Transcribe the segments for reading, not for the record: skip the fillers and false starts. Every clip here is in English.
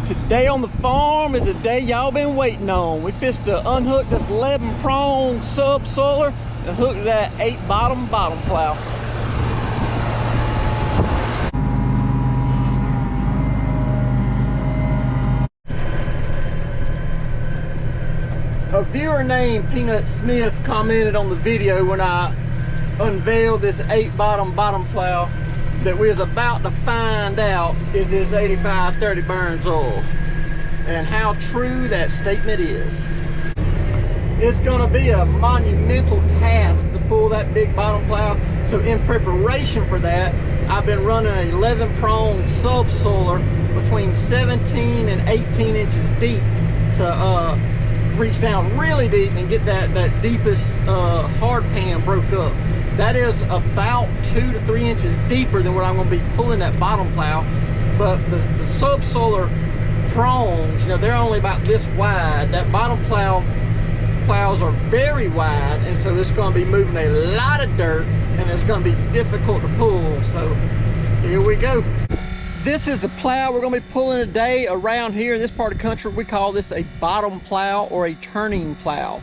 Today on the farm is a day y'all been waiting on. We fished to unhook this 11-prong subsoiler and hooked that 8-bottom plow. A viewer named Peanut Smith commented on the video when I unveiled this 8-bottom plow that we was about to find out if this 8530 burns oil, and how true that statement is. It's gonna be a monumental task to pull that big bottom plow, so in preparation for that, I've been running an 11-prong subsoiler between 17 and 18 inches deep to reach down really deep and get that deepest hard pan broke up. That is about 2 to 3 inches deeper than what I'm going to be pulling that bottom plow. But the subsoiler prongs, you know, they're only about this wide. That bottom plows are very wide, and so it's going to be moving a lot of dirt, and it's going to be difficult to pull. So here we go. This is the plow we're going to be pulling today. Around here in this part of the country, we call this a bottom plow or a turning plow.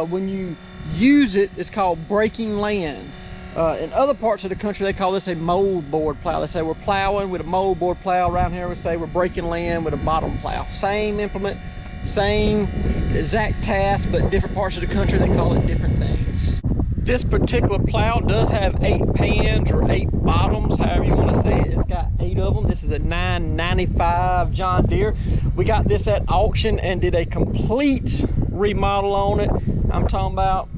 When you use it, it's called breaking land. In other parts of the country, they call this a mold board plow. They say we're plowing with a mold board plow. Around here, we say we're breaking land with a bottom plow. Same implement, same exact task, but different parts of the country, they call it different things. This particular plow does have 8 pans or 8 bottoms, however you want to say it. It's got 8 of them. This is a 995 John Deere. We got this at auction and did a complete remodel on it. I'm talking about,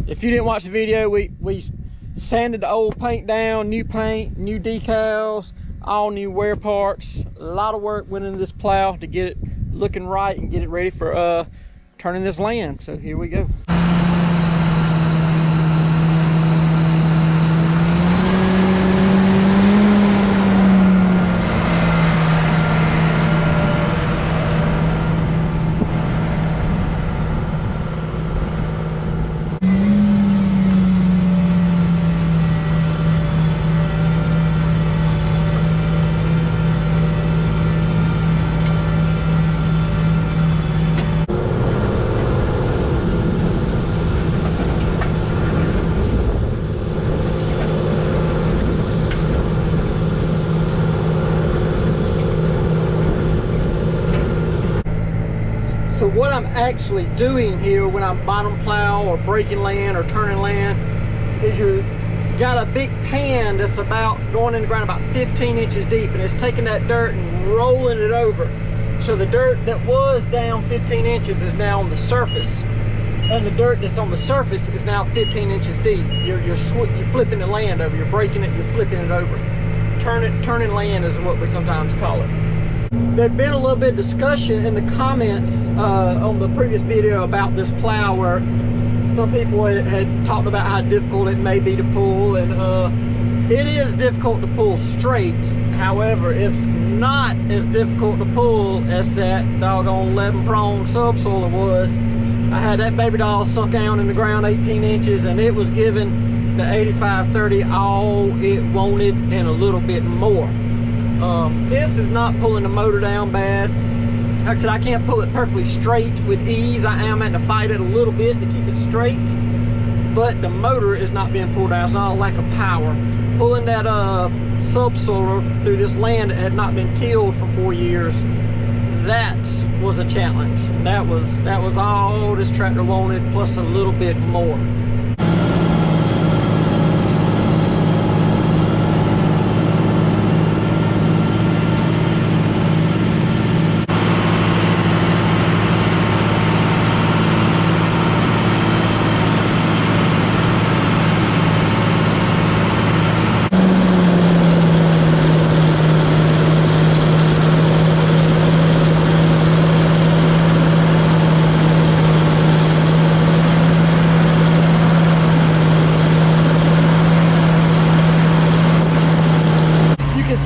if you didn't watch the video, we sanded the old paint down, new paint, new decals, all new wear parts. A lot of work went into this plow to get it looking right and get it ready for turning this land. So here we go. So what I'm actually doing here when I'm bottom plow or breaking land or turning land is you got a big pan that's about going in the ground about 15 inches deep, and it's taking that dirt and rolling it over. So the dirt that was down 15 inches is now on the surface, and the dirt that's on the surface is now 15 inches deep. You're flipping the land over. You're breaking it, you're flipping it over. Turning land is what we sometimes call it. There'd been a little bit of discussion in the comments on the previous video about this plow, where some people had talked about how difficult it may be to pull, and it is difficult to pull straight. However, it's not as difficult to pull as that doggone 11-prong subsoiler was. I had that baby doll sunk down in the ground 18 inches, and it was giving the 8530 all it wanted and a little bit more. This is not pulling the motor down bad. Like I said, I can't pull it perfectly straight with ease. I am having to fight it a little bit to keep it straight, but the motor is not being pulled down. It's not a lack of power. Pulling that subsoiler through this land that had not been tilled for 4 years, that was a challenge. That was all this tractor wanted, plus a little bit more.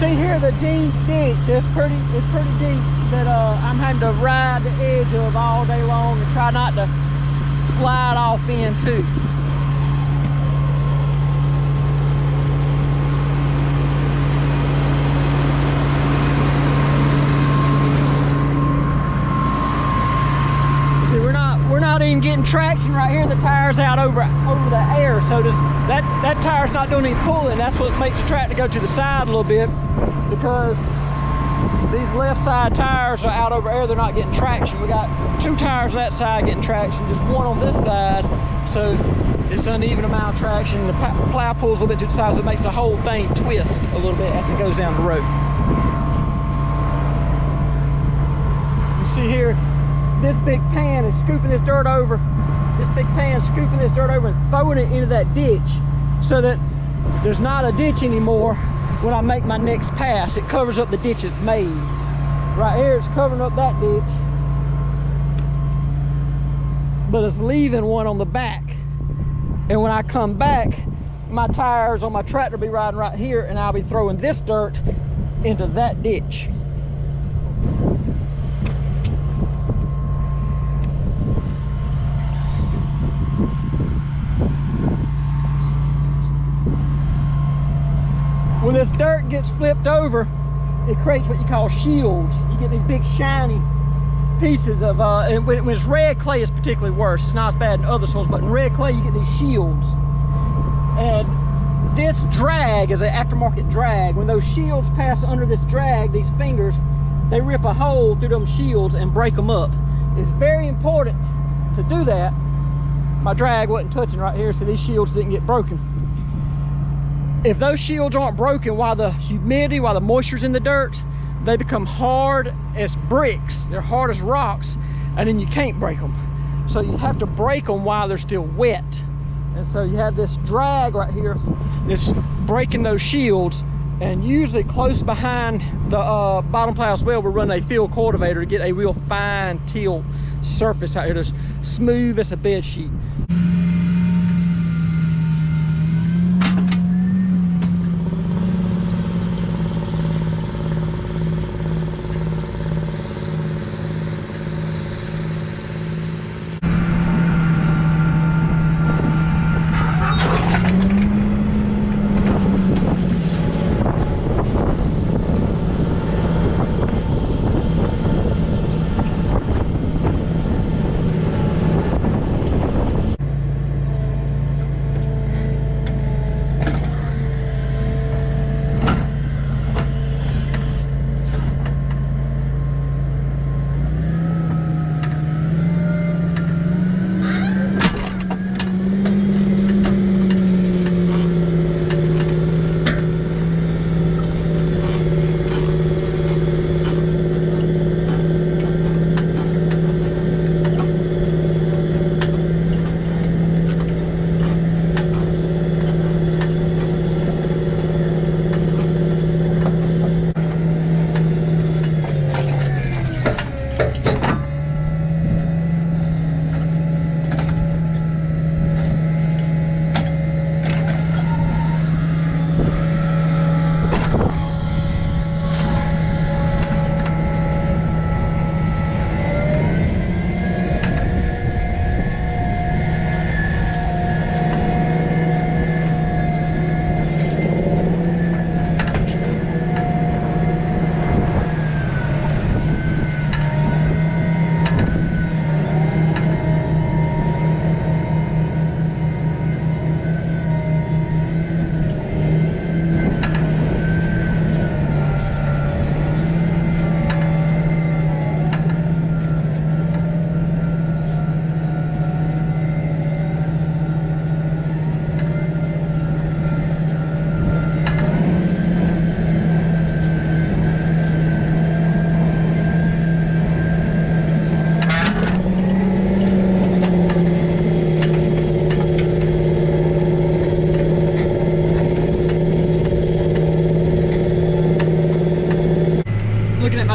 See here the deep ditch. It's pretty deep that I'm having to ride the edge of all day long and try not to slide off into. even getting traction right here. The tire's out over the air, so that tire's not doing any pulling. That's what makes the tractor go to the side a little bit, because these left side tires are out over air. They're not getting traction. We got 2 tires on that side getting traction, just 1 on this side, so it's uneven amount of traction. The plow pulls a little bit to the side, so it makes the whole thing twist a little bit as it goes down the road. You see here, this big pan is scooping this dirt over. This big pan is scooping this dirt over and throwing it into that ditch, so that there's not a ditch anymore when I make my next pass. It covers up the ditch it's made. Right here, it's covering up that ditch, but it's leaving one on the back. And when I come back, my tires on my tractor will be riding right here, and I'll be throwing this dirt into that ditch. When this dirt gets flipped over, it creates what you call shields. You get these big shiny pieces of, and when it's red clay, it's particularly worse. It's not as bad in other soils, but in red clay, you get these shields. And this drag is an aftermarket drag. When those shields pass under this drag, these fingers, they rip a hole through them shields and break them up. It's very important to do that. My drag wasn't touching right here, so these shields didn't get broken. If those shields aren't broken while the humidity, while the moisture's in the dirt, they become hard as bricks. They're hard as rocks, and then you can't break them. So you have to break them while they're still wet. And so you have this drag right here, this breaking those shields, and usually close behind the bottom plow as well, we're running a field cultivator to get a real fine till surface out here, that's smooth as a bed sheet.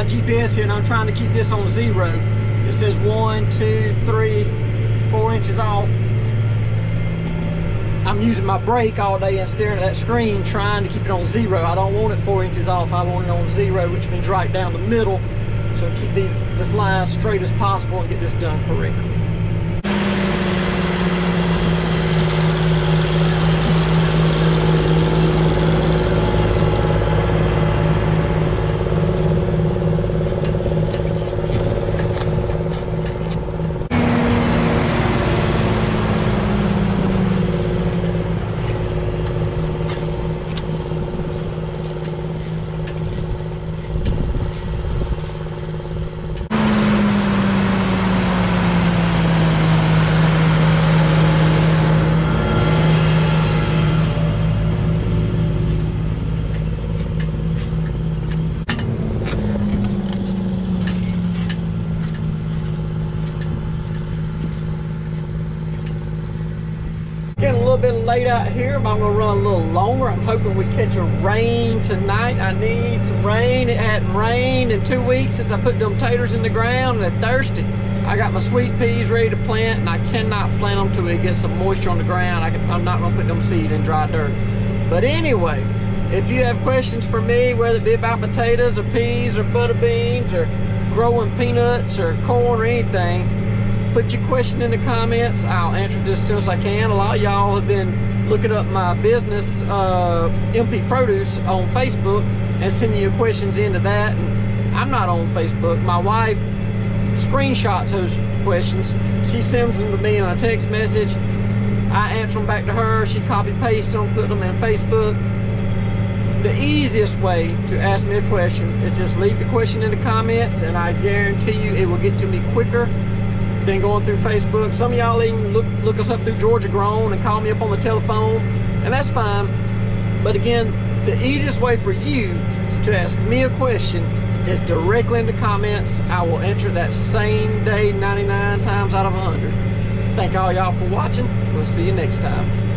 GPS here, and I'm trying to keep this on 0. It says 1, 2, 3, 4 inches off. I'm using my brake all day and staring at that screen trying to keep it on 0. I don't want it 4 inches off. I want it on 0, which means right down the middle. So keep this line as straight as possible and get this done correctly. late out here, but I'm gonna run a little longer. I'm hoping we catch a rain tonight. I need some rain. It hadn't rained in 2 weeks since I put them taters in the ground, and they're thirsty. I got my sweet peas ready to plant, and I cannot plant them till we get some moisture on the ground. I'm not gonna put them seed in dry dirt. But anyway, if you have questions for me, whether it be about potatoes or peas or butter beans or growing peanuts or corn or anything, put your question in the comments. I'll answer this as soon as I can. A lot of y'all have been looking up my business, MP Produce, on Facebook and sending your questions into that. And I'm not on Facebook. My wife screenshots those questions. She sends them to me on a text message. I answer them back to her. She copy paste them, put them in Facebook. The easiest way to ask me a question is just leave your question in the comments, and I guarantee you it will get to me quicker than going through Facebook. Some of y'all even look us up through Georgia Grown and call me up on the telephone, and that's fine. But again, the easiest way for you to ask me a question is directly in the comments. I will answer that same day, 99 times out of 100. Thank all y'all for watching. We'll see you next time.